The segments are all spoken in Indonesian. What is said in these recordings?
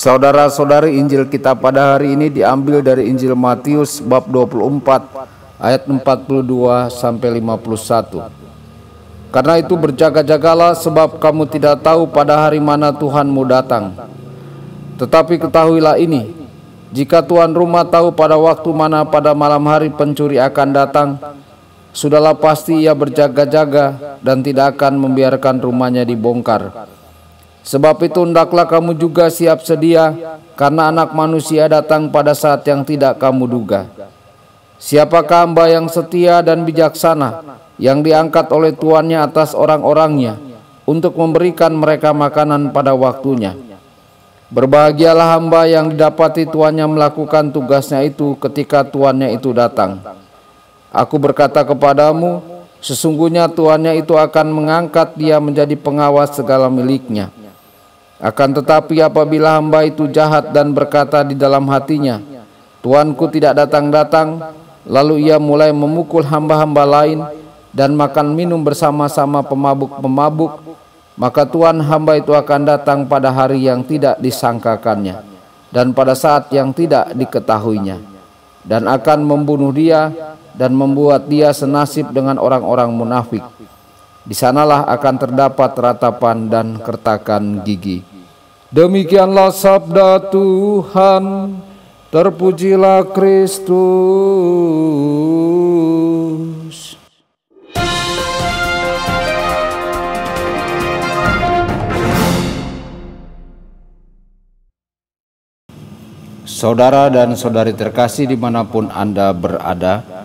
Saudara-saudari, Injil kita pada hari ini diambil dari Injil Matius bab 24 ayat 42 sampai 51. Karena itu berjaga-jagalah, sebab kamu tidak tahu pada hari mana Tuhanmu datang. Tetapi ketahuilah ini, jika tuan rumah tahu pada waktu mana pada malam hari pencuri akan datang, sudahlah pasti ia berjaga-jaga dan tidak akan membiarkan rumahnya dibongkar. Sebab itu hendaklah kamu juga siap sedia, karena Anak Manusia datang pada saat yang tidak kamu duga. Siapakah hamba yang setia dan bijaksana, yang diangkat oleh tuannya atas orang-orangnya, untuk memberikan mereka makanan pada waktunya? Berbahagialah hamba yang didapati tuannya melakukan tugasnya itu ketika tuannya itu datang. Aku berkata kepadamu, sesungguhnya tuannya itu akan mengangkat dia menjadi pengawas segala miliknya. Akan tetapi apabila hamba itu jahat dan berkata di dalam hatinya, Tuanku tidak datang-datang, lalu ia mulai memukul hamba-hamba lain dan makan minum bersama-sama pemabuk-pemabuk, maka Tuan hamba itu akan datang pada hari yang tidak disangkakannya dan pada saat yang tidak diketahuinya, dan akan membunuh dia dan membuat dia senasib dengan orang-orang munafik. Di sanalah akan terdapat ratapan dan kertakan gigi. Demikianlah sabda Tuhan. Terpujilah Kristus. Saudara dan saudari terkasih dimanapun Anda berada,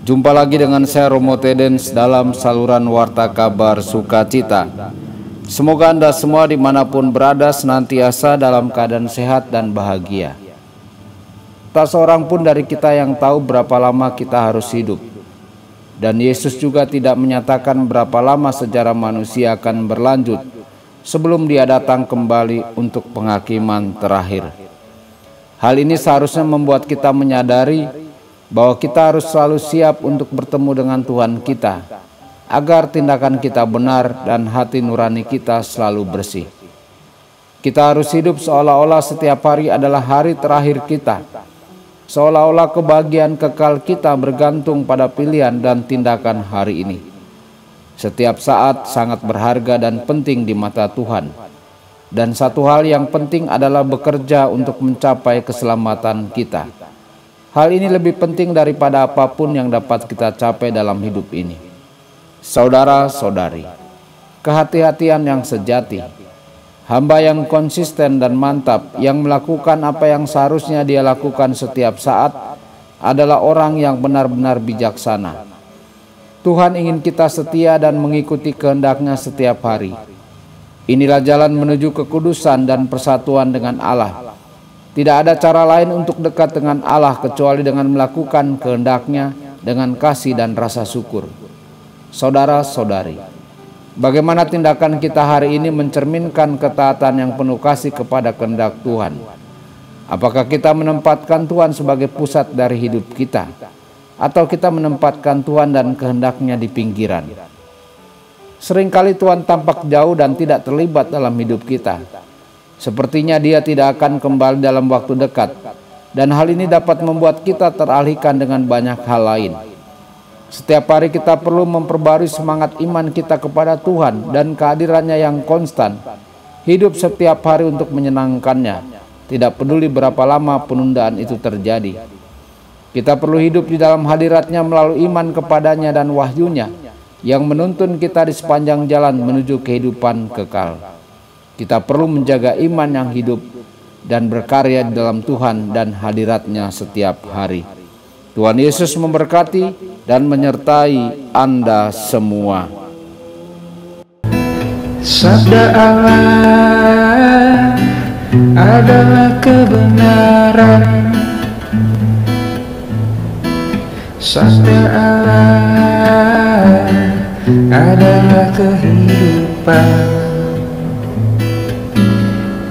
jumpa lagi dengan saya Romo Tedens dalam saluran Warta Kabar Sukacita. Semoga Anda semua dimanapun berada senantiasa dalam keadaan sehat dan bahagia. Tak seorang pun dari kita yang tahu berapa lama kita harus hidup. Dan Yesus juga tidak menyatakan berapa lama sejarah manusia akan berlanjut sebelum Dia datang kembali untuk penghakiman terakhir. Hal ini seharusnya membuat kita menyadari bahwa kita harus selalu siap untuk bertemu dengan Tuhan kita, agar tindakan kita benar dan hati nurani kita selalu bersih. Kita harus hidup seolah-olah setiap hari adalah hari terakhir kita, seolah-olah kebahagiaan kekal kita bergantung pada pilihan dan tindakan hari ini. Setiap saat sangat berharga dan penting di mata Tuhan. Dan satu hal yang penting adalah bekerja untuk mencapai keselamatan kita. Hal ini lebih penting daripada apapun yang dapat kita capai dalam hidup ini. Saudara-saudari, kehati-hatian yang sejati, hamba yang konsisten dan mantap, yang melakukan apa yang seharusnya dia lakukan setiap saat, adalah orang yang benar-benar bijaksana. Tuhan ingin kita setia dan mengikuti kehendak-Nya setiap hari. Inilah jalan menuju kekudusan dan persatuan dengan Allah. Tidak ada cara lain untuk dekat dengan Allah kecuali dengan melakukan kehendak-Nya dengan kasih dan rasa syukur. Saudara-saudari, bagaimana tindakan kita hari ini mencerminkan ketaatan yang penuh kasih kepada kehendak Tuhan? Apakah kita menempatkan Tuhan sebagai pusat dari hidup kita, atau kita menempatkan Tuhan dan kehendak-Nya di pinggiran? Seringkali Tuhan tampak jauh dan tidak terlibat dalam hidup kita. Sepertinya Dia tidak akan kembali dalam waktu dekat, dan hal ini dapat membuat kita teralihkan dengan banyak hal lain. Setiap hari kita perlu memperbarui semangat iman kita kepada Tuhan dan kehadirannya yang konstan. Hidup setiap hari untuk menyenangkannya, tidak peduli berapa lama penundaan itu terjadi. Kita perlu hidup di dalam hadirat-Nya melalui iman kepadanya dan wahyu-Nya yang menuntun kita di sepanjang jalan menuju kehidupan kekal. Kita perlu menjaga iman yang hidup dan berkarya di dalam Tuhan dan hadirat-Nya setiap hari. Tuhan Yesus memberkati dan menyertai Anda semua. Sabda Allah adalah kebenaran. Sabda Allah adalah kehidupan.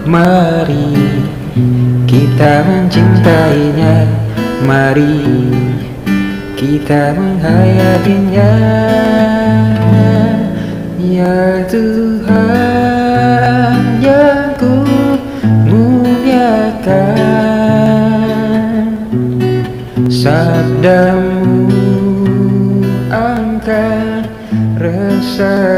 Mari kita mencintainya, mari kita menghayatinya. Ya Tuhan yang ku muliakan, sabdamu angkat rasa